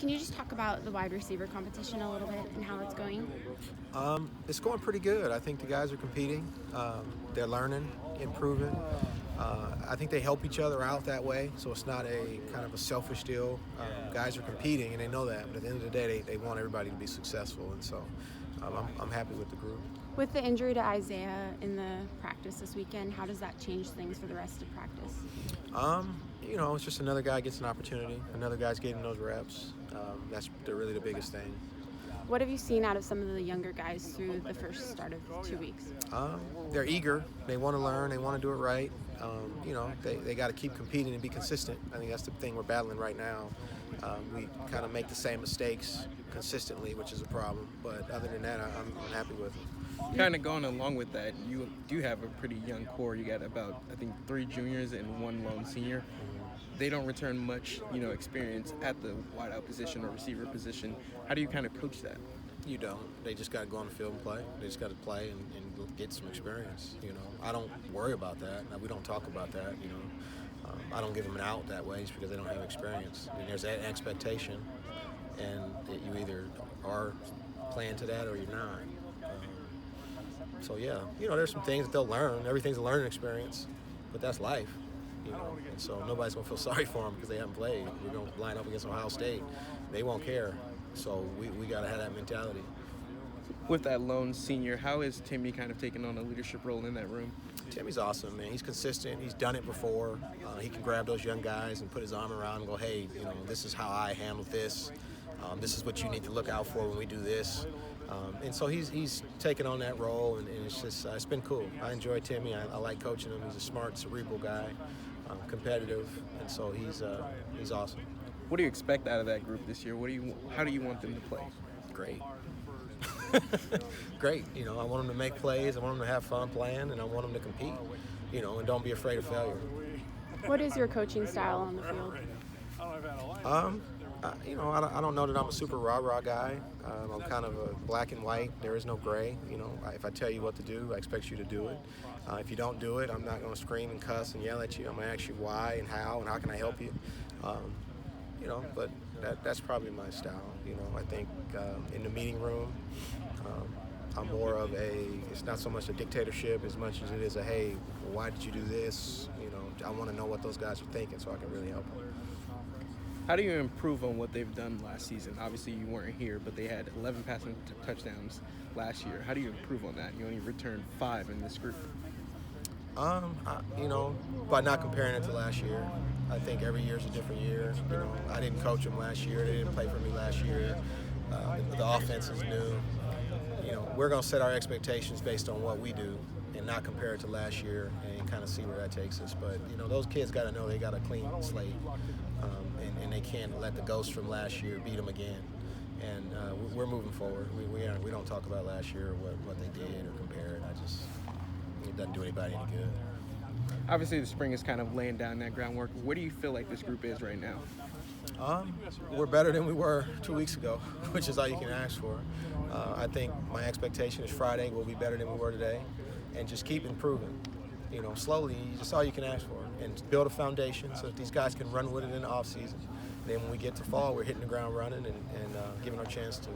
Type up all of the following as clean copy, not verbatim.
Can you just talk about the wide receiver competition a little bit and how it's going? It's going pretty good. I think the guys are competing. They're learning, improving. I think they help each other out that way, so it's not a kind of a selfish deal. Guys are competing, and they know that. But at the end of the day, they want everybody to be successful, and so I'm happy with the group. With the injury to Isaiah in the practice this weekend, how does that change things for the rest of practice? It's just another guy gets an opportunity. Another guy's getting those reps. That's really the biggest thing. What have you seen out of some of the younger guys through the first start of 2 weeks? They're eager. They want to learn. They want to do it right. They got to keep competing and be consistent. I think that's the thing we're battling right now. We kind of make the same mistakes consistently, which is a problem. But other than that, I'm happy with it. Kind of going along with that, you do have a pretty young core. You got about, I think, 3 juniors and 1 lone senior. They don't return much, experience at the wideout position or receiver position. How do you kind of coach that? You don't. They just got to go on the field and play. They just got to play and get some experience. I don't worry about that. We don't talk about that. I don't give them an out that way just because they don't have experience. I mean, there's an expectation, and you either are playing to that or you're not. There's some things that they'll learn. Everything's a learning experience, but that's life. And so nobody's going to feel sorry for them because they haven't played. We're going to line up against Ohio State. They won't care. So we got to have that mentality. With that lone senior, how is Timmy kind of taking on a leadership role in that room? Timmy's awesome, man. He's consistent. He's done it before. He can grab those young guys and put his arm around and go, hey, this is how I handle this. This is what you need to look out for when we do this. And so he's taken on that role, and it's just it's been cool. I enjoy Timmy. I like coaching him. He's a smart, cerebral guy, competitive, and so he's awesome. What do you expect out of that group this year? How do you want them to play? Great. Great. I want them to make plays. I want them to have fun playing, and I want them to compete. And don't be afraid of failure. What is your coaching style on the field? I don't know that I'm a super rah-rah guy. I'm kind of a black and white. There is no gray. If I tell you what to do, I expect you to do it. If you don't do it, I'm not going to scream and cuss and yell at you. I'm going to ask you why and how can I help you. But that's probably my style. I think in the meeting room, I'm more of it's not so much a dictatorship as much as it is hey, why did you do this? I want to know what those guys are thinking so I can really help them. How do you improve on what they've done last season? Obviously, you weren't here, but they had 11 passing touchdowns last year. How do you improve on that? You only returned 5 in this group. By not comparing it to last year. I think every year is a different year. I didn't coach them last year. They didn't play for me last year. The offense is new. We're going to set our expectations based on what we do and not compare it to last year and kind of see where that takes us. But, those kids got to know they got a clean slate, and they can't let the ghosts from last year beat them again. And we're moving forward. We don't talk about last year or what they did or compare it. It doesn't do anybody any good. Obviously, the spring is kind of laying down that groundwork. Where do you feel like this group is right now? We're better than we were 2 weeks ago, which is all you can ask for. I think my expectation is Friday we'll be better than we were today, and just keep improving. Slowly, just all you can ask for, and build a foundation so that these guys can run with it in the off season. Then when we get to fall, we're hitting the ground running and giving our chance to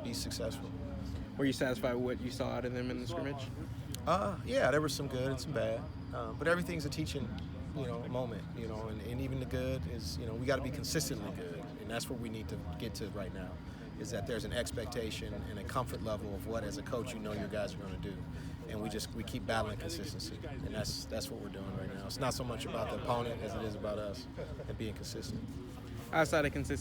be successful. Were you satisfied with what you saw out of them in the scrimmage? Yeah, there was some good and some bad, but everything's a teaching, moment, and even the good is, we got to be consistently good, and that's what we need to get to right now, is that there's an expectation and a comfort level of what, as a coach, your guys are going to do, and we keep battling consistency, and that's what we're doing right now. It's not so much about the opponent as it is about us and being consistent. Outside of consistency,